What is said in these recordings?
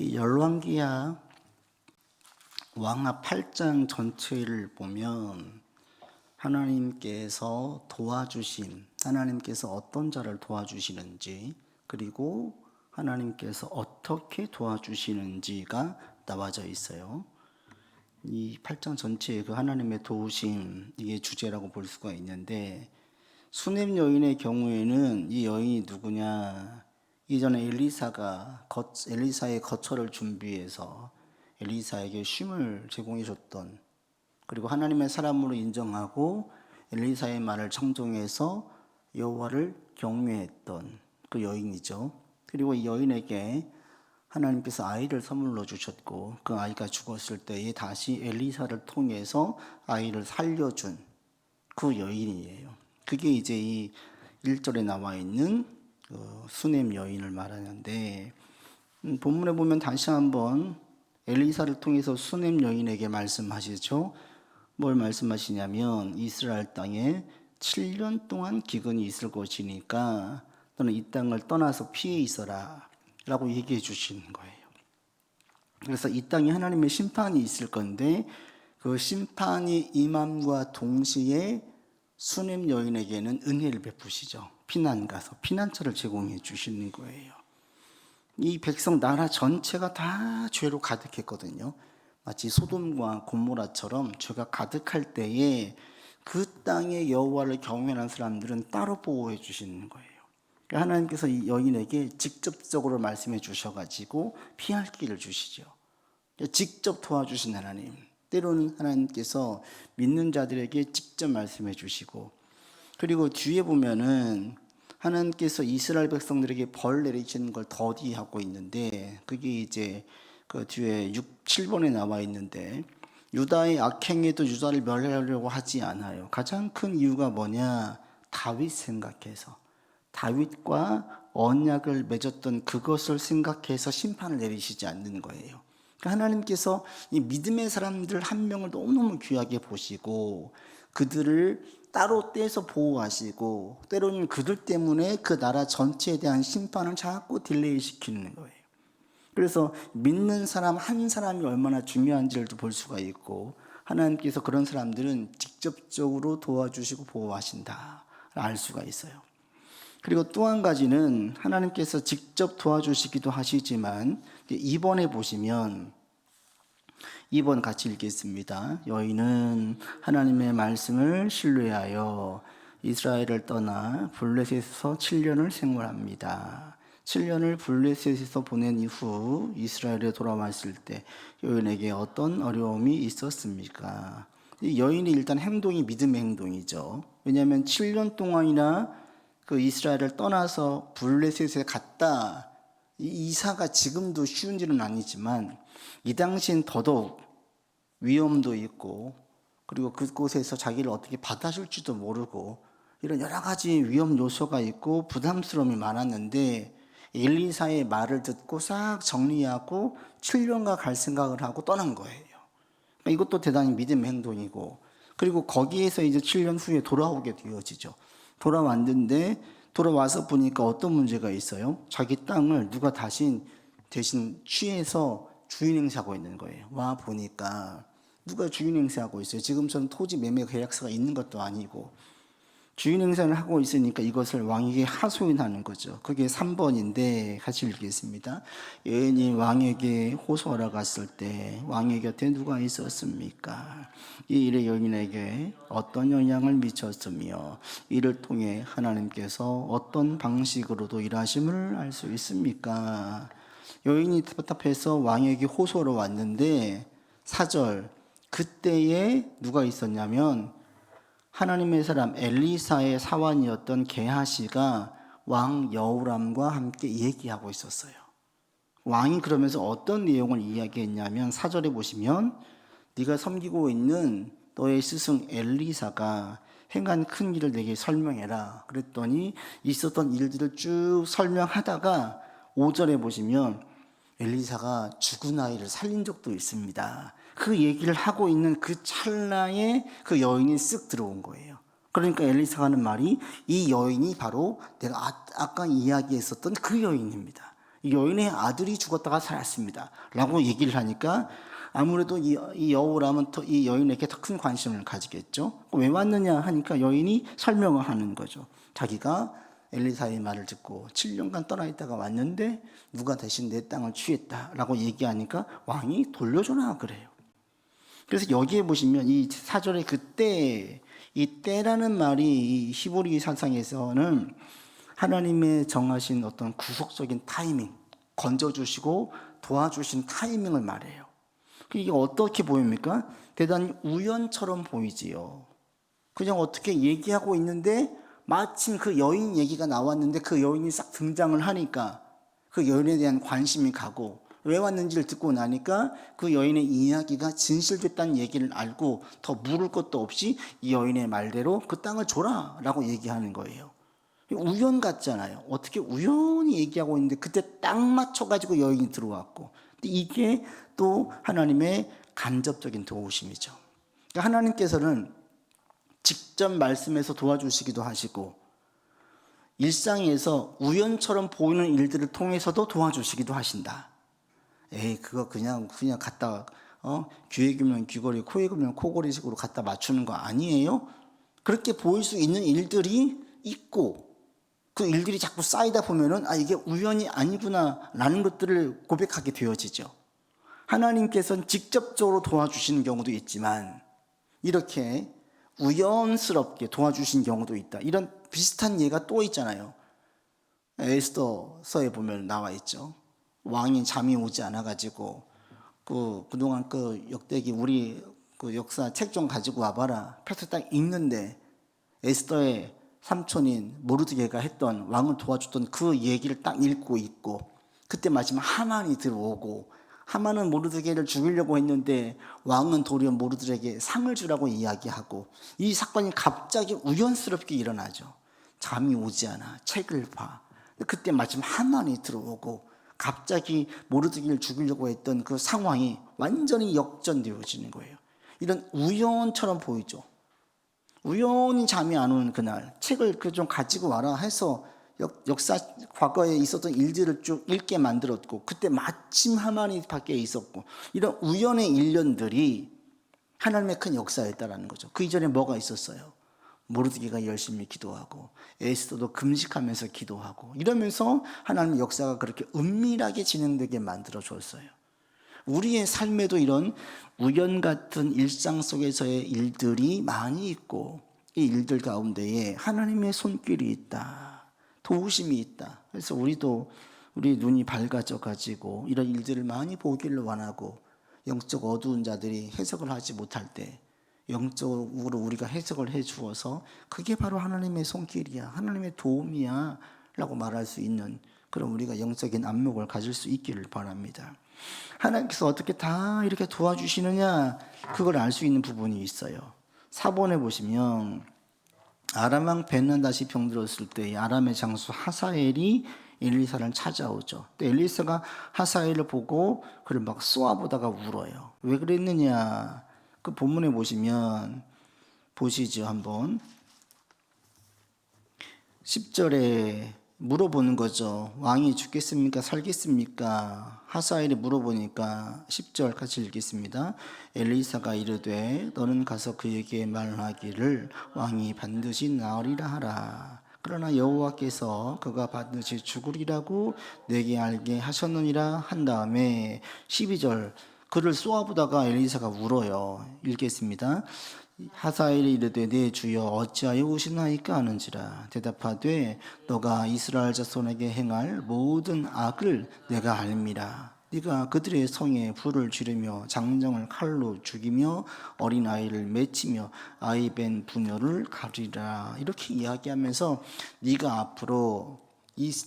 이 열왕기하 왕하 8장 전체를 보면 하나님께서 어떤 자를 도와주시는지, 그리고 하나님께서 어떻게 도와주시는지가 나와져 있어요. 이 8장 전체에 그 하나님의 도우심, 이게 주제라고 볼 수가 있는데, 수넴 여인의 경우에는 이 여인이 누구냐? 이전에 엘리사의 거처를 준비해서 엘리사에게 쉼을 제공해 줬던, 그리고 하나님의 사람으로 인정하고 엘리사의 말을 청종해서 여호와를 경외했던 그 여인이죠. 그리고 이 여인에게 하나님께서 아이를 선물로 주셨고, 그 아이가 죽었을 때에 다시 엘리사를 통해서 아이를 살려준 그 여인이에요. 그게 이제 이 1절에 나와 있는 수넴 여인을 말하는데, 본문에 보면 다시 한번 엘리사를 통해서 수넴 여인에게 말씀하시죠. 뭘 말씀하시냐면, 이스라엘 땅에 7년 동안 기근이 있을 것이니까 너는 이 땅을 떠나서 피해 있어라 라고 얘기해 주시는 거예요. 그래서 이 땅에 하나님의 심판이 있을 건데, 그 심판이 임함과 동시에 수넴 여인에게는 은혜를 베푸시죠. 피난 가서 피난처를 제공해 주시는 거예요. 이 백성 나라 전체가 다 죄로 가득했거든요. 마치 소돔과 고모라처럼 죄가 가득할 때에 그 땅에 여호와를 경외하는 사람들은 따로 보호해 주시는 거예요. 그러니까 하나님께서 이 여인에게 직접적으로 말씀해 주셔가지고 피할 길을 주시죠. 직접 도와주신 하나님. 때로는 하나님께서 믿는 자들에게 직접 말씀해 주시고, 그리고 뒤에 보면은 하나님께서 이스라엘 백성들에게 벌 내리시는 걸 더디하고 있는데, 그게 이제 그 뒤에 6, 7번에 나와 있는데, 유다의 악행에도 유다를 멸하려고 하지 않아요. 가장 큰 이유가 뭐냐? 다윗 생각해서, 다윗과 언약을 맺었던 그것을 생각해서 심판을 내리시지 않는 거예요. 그러니까 하나님께서 이 믿음의 사람들 한 명을 너무너무 귀하게 보시고 그들을 따로 떼서 보호하시고, 때로는 그들 때문에 그 나라 전체에 대한 심판을 자꾸 딜레이 시키는 거예요. 그래서 믿는 사람 한 사람이 얼마나 중요한지를 볼 수가 있고, 하나님께서 그런 사람들은 직접적으로 도와주시고 보호하신다 알 수가 있어요. 그리고 또 한 가지는 하나님께서 직접 도와주시기도 하시지만, 2번에 보시면 2번 같이 읽겠습니다. 여인은 하나님의 말씀을 신뢰하여 이스라엘을 떠나 블레셋에서 7년을 생활합니다. 7년을 블레셋에서 보낸 이후 이스라엘에 돌아왔을 때 여인에게 어떤 어려움이 있었습니까? 이 여인의 일단 행동이 믿음의 행동이죠. 왜냐하면 7년 동안이나 그 이스라엘을 떠나서 블레셋에 갔다, 이 이사가 지금도 쉬운 일은 아니지만 이 당시엔 더더욱 위험도 있고, 그리고 그곳에서 자기를 어떻게 받아줄지도 모르고, 이런 여러 가지 위험 요소가 있고 부담스러움이 많았는데, 엘리사의 말을 듣고 싹 정리하고 7년가 갈 생각을 하고 떠난 거예요. 그러니까 이것도 대단히 믿음의 행동이고, 그리고 거기에서 이제 7년 후에 돌아오게 되어지죠. 돌아왔는데 돌아와서 보니까 어떤 문제가 있어요? 자기 땅을 누가 대신 취해서 주인 행세하고 있는 거예요. 와 보니까 누가 주인 행세하고 있어요. 지금처럼 토지 매매 계약서가 있는 것도 아니고 주인 행세를 하고 있으니까 이것을 왕에게 하소연하는 거죠. 그게 3번인데 같이 읽겠습니다. 여인이 왕에게 호소하러 갔을 때 왕의 곁에 누가 있었습니까? 이 일에 여인에게 어떤 영향을 미쳤으며 이를 통해 하나님께서 어떤 방식으로도 일하심을 알 수 있습니까? 여인이 답답해서 왕에게 호소하러 왔는데, 4절, 그때에 누가 있었냐면 하나님의 사람 엘리사의 사환이었던 게하시가 왕 여호람과 함께 얘기하고 있었어요. 왕이 그러면서 어떤 내용을 이야기했냐면, 4절에 보시면 네가 섬기고 있는 너의 스승 엘리사가 행한 큰 일을 내게 설명해라 그랬더니 있었던 일들을 쭉 설명하다가 5절에 보시면 엘리사가 죽은 아이를 살린 적도 있습니다. 그 얘기를 하고 있는 그 찰나에 그 여인이 쓱 들어온 거예요. 그러니까 엘리사가 하는 말이, 이 여인이 바로 내가 아까 이야기했었던 그 여인입니다. 이 여인의 아들이 죽었다가 살았습니다 라고 얘기를 하니까 아무래도 이 여우라면 이 여인에게 더 큰 관심을 가지겠죠. 왜 왔느냐 하니까 여인이 설명을 하는 거죠. 자기가 엘리사의 말을 듣고 7년간 떠나 있다가 왔는데 누가 대신 내 땅을 취했다라고 얘기하니까 왕이 돌려줘라 그래요. 그래서 여기에 보시면 이 사절의 그때, 이 때라는 말이 이 히브리 사상에서는 하나님의 정하신 어떤 구속적인 타이밍, 건져주시고 도와주신 타이밍을 말해요. 이게 어떻게 보입니까? 대단히 우연처럼 보이지요. 그냥 어떻게 얘기하고 있는데 마침 그 여인 얘기가 나왔는데 그 여인이 싹 등장을 하니까 그 여인에 대한 관심이 가고 왜 왔는지를 듣고 나니까 그 여인의 이야기가 진실됐다는 얘기를 알고 더 물을 것도 없이 이 여인의 말대로 그 땅을 줘라 라고 얘기하는 거예요. 우연 같잖아요. 어떻게 우연히 얘기하고 있는데 그때 딱 맞춰가지고 여인이 들어왔고, 근데 이게 또 하나님의 간접적인 도우심이죠. 그러니까 하나님께서는 직접 말씀에서 도와주시기도 하시고 일상에서 우연처럼 보이는 일들을 통해서도 도와주시기도 하신다. 그거 그냥 갖다 귀에 귀면 귀걸이, 코에 귀면 코걸이식으로 갖다 맞추는 거 아니에요? 그렇게 보일 수 있는 일들이 있고 그 일들이 자꾸 쌓이다 보면은 이게 우연이 아니구나 라는 것들을 고백하게 되어지죠. 하나님께서는 직접적으로 도와주시는 경우도 있지만 이렇게 우연스럽게 도와주신 경우도 있다. 이런 비슷한 예가 또 있잖아요. 에스더서에 보면 나와 있죠. 왕이 잠이 오지 않아가지고 그동안 그 역대기 우리 그 역사 책 좀 가지고 와봐라. 펴서 딱 읽는데 에스더의 삼촌인 모르드게가 했던 왕을 도와줬던 그 얘기를 딱 읽고 있고 그때 마지막 하만이 들어오고 하만은 모르드게를 죽이려고 했는데 왕은 도리어 모르드게에게 상을 주라고 이야기하고 이 사건이 갑자기 우연스럽게 일어나죠. 잠이 오지 않아. 책을 봐. 그때 마침 하만이 들어오고 갑자기 모르드게를 죽이려고 했던 그 상황이 완전히 역전되어지는 거예요. 이런 우연처럼 보이죠. 우연히 잠이 안 오는 그날 책을 좀 가지고 와라 해서 역사 과거에 있었던 일들을 쭉 읽게 만들었고 그때 마침 하만이 밖에 있었고 이런 우연의 일련들이 하나님의 큰 역사였다라는 거죠. 그 이전에 뭐가 있었어요? 모르드게가 열심히 기도하고 에스더도 금식하면서 기도하고 이러면서 하나님의 역사가 그렇게 은밀하게 진행되게 만들어 줬어요. 우리의 삶에도 이런 우연 같은 일상 속에서의 일들이 많이 있고 이 일들 가운데에 하나님의 손길이 있다. 도우심이 있다. 그래서 우리도 우리 눈이 밝아져 가지고 이런 일들을 많이 보기를 원하고 영적 어두운 자들이 해석을 하지 못할 때 영적으로 우리가 해석을 해 주어서 그게 바로 하나님의 손길이야. 하나님의 도움이야. 라고 말할 수 있는 그런 우리가 영적인 안목을 가질 수 있기를 바랍니다. 하나님께서 어떻게 다 이렇게 도와주시느냐 그걸 알 수 있는 부분이 있어요. 4번에 보시면 아람 왕 벤하닷이 병들었을 때 아람의 장수 하사엘이 엘리사를 찾아오죠. 엘리사가 하사엘을 보고 그를 막 쏘아보다가 울어요. 왜 그랬느냐? 그 본문에 보시면 보시죠 한번. 10절에 물어보는 거죠. 왕이 죽겠습니까? 살겠습니까? 하사엘이 물어보니까 10절 같이 읽겠습니다. 엘리사가 이르되 너는 가서 그에게 말하기를 왕이 반드시 나으리라 하라. 그러나 여호와께서 그가 반드시 죽으리라고 내게 알게 하셨느니라 한 다음에 12절 그를 쏘아보다가 엘리사가 울어요. 읽겠습니다. 하사엘이 이르되 내 주여 어찌하여 우시나이까 하는지라. 대답하되 너가 이스라엘 자손에게 행할 모든 악을 내가 알미라. 네가 그들의 성에 불을 지르며 장정을 칼로 죽이며 어린아이를 맺히며 아이 벤 부녀를 가리라. 이렇게 이야기하면서 네가 앞으로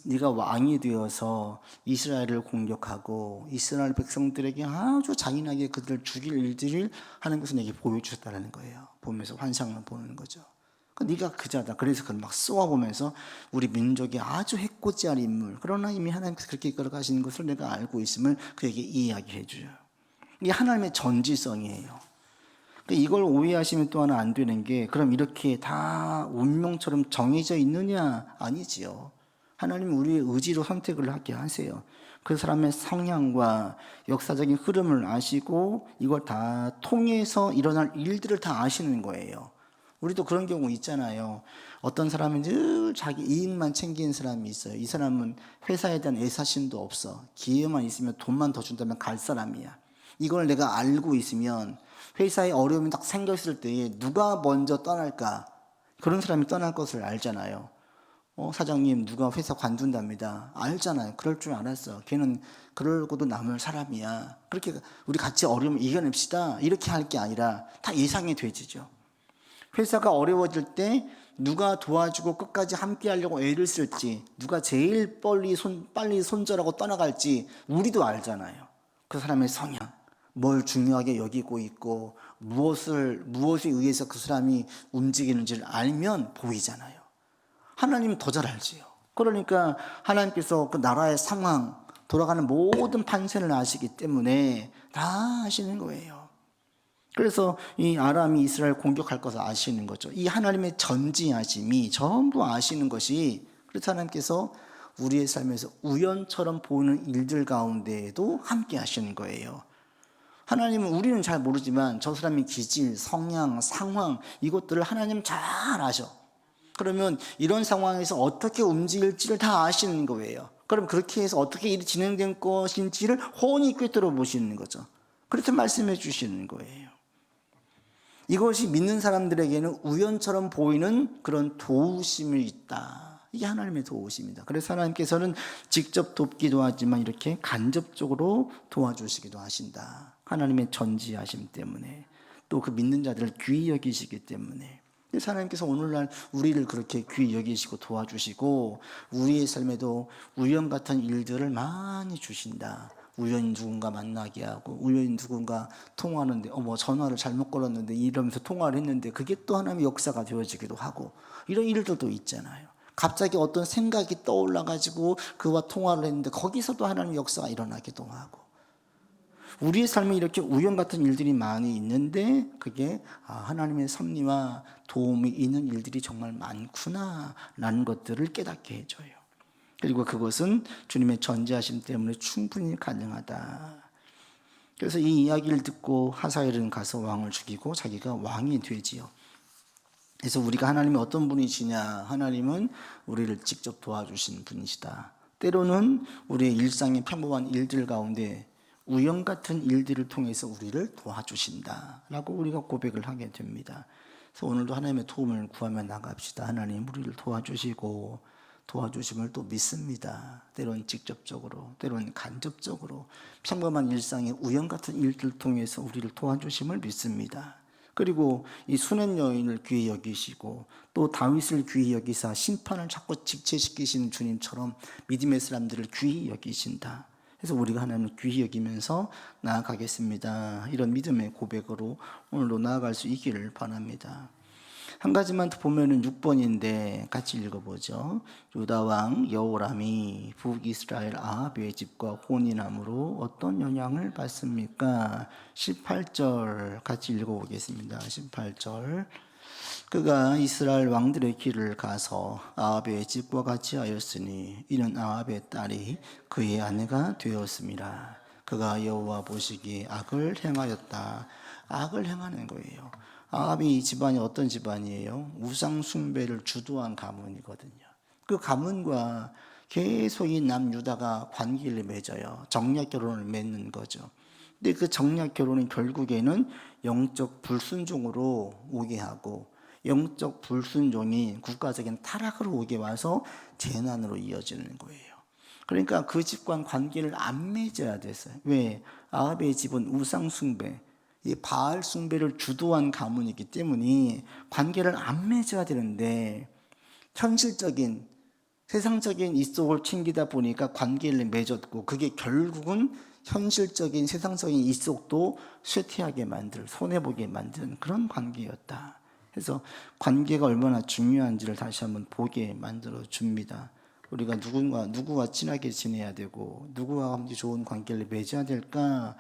네가 왕이 되어서 이스라엘을 공격하고 이스라엘 백성들에게 아주 잔인하게 그들을 죽일 일들을 하는 것을 내게 보여주셨다는 거예요. 보면서 환상을 보는 거죠. 네가 그자다. 그래서 그걸 막 쏘아보면서 우리 민족이 아주 해코지할 인물, 그러나 이미 하나님께서 그렇게 이끌어가시는 것을 내가 알고 있음을 그에게 이야기해 줘요. 이게 하나님의 전지성이에요. 이걸 오해하시면 또 하나 안 되는 게 그럼 이렇게 다 운명처럼 정해져 있느냐? 아니지요. 하나님은 우리의 의지로 선택을 하게 하세요. 그 사람의 성향과 역사적인 흐름을 아시고 이걸 다 통해서 일어날 일들을 다 아시는 거예요. 우리도 그런 경우 있잖아요. 어떤 사람은 늘 자기 이익만 챙기는 사람이 있어요. 이 사람은 회사에 대한 애사심도 없어. 기회만 있으면 돈만 더 준다면 갈 사람이야. 이걸 내가 알고 있으면 회사에 어려움이 딱 생겼을 때에 누가 먼저 떠날까? 그런 사람이 떠날 것을 알잖아요. 사장님 누가 회사 관둔답니다. 알잖아요. 그럴 줄 알았어. 걔는 그러고도 남을 사람이야. 그렇게 우리 같이 어려움을 이겨냅시다. 이렇게 할 게 아니라 다 예상이 되지죠. 회사가 어려워질 때 누가 도와주고 끝까지 함께 하려고 애를 쓸지, 누가 제일 빨리 손절하고 떠나갈지 우리도 알잖아요. 그 사람의 성향, 뭘 중요하게 여기고 있고 무엇에 의해서 그 사람이 움직이는지를 알면 보이잖아요. 하나님은 더 잘 알지요. 그러니까 하나님께서 그 나라의 상황, 돌아가는 모든 판세를 아시기 때문에 다 아시는 거예요. 그래서 이 아람이 이스라엘 공격할 것을 아시는 거죠. 이 하나님의 전지하심이 전부 아시는 것이, 그래서 하나님께서 우리의 삶에서 우연처럼 보이는 일들 가운데에도 함께 하시는 거예요. 하나님은 우리는 잘 모르지만 저 사람의 기질, 성향, 상황 이것들을 하나님은 잘 아셔. 그러면 이런 상황에서 어떻게 움직일지를 다 아시는 거예요. 그럼 그렇게 해서 어떻게 일이 진행된 것인지를 훤히 꿰뚫어 보시는 거죠. 그래서 말씀해 주시는 거예요. 이것이 믿는 사람들에게는 우연처럼 보이는 그런 도우심이 있다. 이게 하나님의 도우심입니다. 그래서 하나님께서는 직접 돕기도 하지만 이렇게 간접적으로 도와주시기도 하신다. 하나님의 전지하심 때문에, 또 그 믿는 자들을 귀히 여기시기 때문에. 그래서 하나님께서 오늘날 우리를 그렇게 귀히 여기시고 도와주시고 우리의 삶에도 우연 같은 일들을 많이 주신다. 우연히 누군가 만나게 하고, 우연히 누군가 통화하는데 전화를 잘못 걸었는데 이러면서 통화를 했는데 그게 또 하나님의 역사가 되어지기도 하고, 이런 일들도 있잖아요. 갑자기 어떤 생각이 떠올라가지고 그와 통화를 했는데 거기서도 하나님의 역사가 일어나기도 하고, 우리의 삶에 이렇게 우연 같은 일들이 많이 있는데 그게 하나님의 섭리와 도움이 있는 일들이 정말 많구나 라는 것들을 깨닫게 해줘요. 그리고 그것은 주님의 전지하심 때문에 충분히 가능하다. 그래서 이 이야기를 듣고 하사엘은 가서 왕을 죽이고 자기가 왕이 되지요. 그래서 우리가 하나님이 어떤 분이시냐, 하나님은 우리를 직접 도와주신 분이시다. 때로는 우리의 일상의 평범한 일들 가운데 우연 같은 일들을 통해서 우리를 도와주신다 라고 우리가 고백을 하게 됩니다. 그래서 오늘도 하나님의 도움을 구하며 나갑시다. 하나님 우리를 도와주시고 도와주심을 또 믿습니다. 때로는 직접적으로, 때로는 간접적으로 평범한 일상의 우연 같은 일들을 통해서 우리를 도와주심을 믿습니다. 그리고 이 수뉉 여인을 귀히 여기시고 또 다윗을 귀히 여기사 심판을 자꾸 직체시키시는 주님처럼 믿음의 사람들을 귀히 여기신다. 그래서 우리가 하나님을 귀히 여기면서 나아가겠습니다. 이런 믿음의 고백으로 오늘도 나아갈 수 있기를 바랍니다. 한 가지만 더 보면은 6번인데 같이 읽어보죠. 유다 왕 여호람이 북이스라엘 아합의 집과 혼인함으로 어떤 영향을 받습니까? 18절 같이 읽어보겠습니다. 18절. 그가 이스라엘 왕들의 길을 가서 아합의 집과 같이 하였으니 이는 아합의 딸이 그의 아내가 되었습니다. 그가 여호와 보시기에 악을 행하였다. 악을 행하는 거예요. 아합이 이 집안이 어떤 집안이에요? 우상 숭배를 주도한 가문이거든요. 그 가문과 계속 이 남유다가 관계를 맺어요. 정략 결혼을 맺는 거죠. 근데 그 정략 결혼은 결국에는 영적 불순종으로 오게 하고, 영적 불순종이 국가적인 타락으로 오게 와서 재난으로 이어지는 거예요. 그러니까 그 집과는 관계를 안 맺어야 됐어요. 왜? 아합의 집은 우상 숭배, 이 바알 숭배를 주도한 가문이기 때문에 관계를 안 맺어야 되는데, 현실적인 세상적인 이속을 챙기다 보니까 관계를 맺었고, 그게 결국은 현실적인 세상적인 이속도 쇠퇴하게 만들, 손해보게 만드는 그런 관계였다. 그래서 관계가 얼마나 중요한지를 다시 한번 보게 만들어 줍니다. 우리가 누구와 친하게 지내야 되고 누구와 함께 좋은 관계를 맺어야 될까?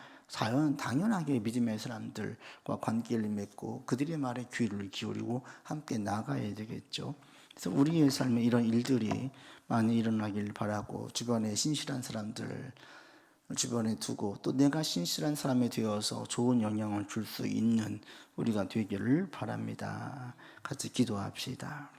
당연하게 믿음의 사람들과 관계를 맺고 그들의 말에 귀를 기울이고 함께 나가야 되겠죠. 그래서 우리의 삶에 이런 일들이 많이 일어나길 바라고 주변에 신실한 사람들 주변에 두고 또 내가 신실한 사람이 되어서 좋은 영향을 줄 수 있는 우리가 되기를 바랍니다. 같이 기도합시다.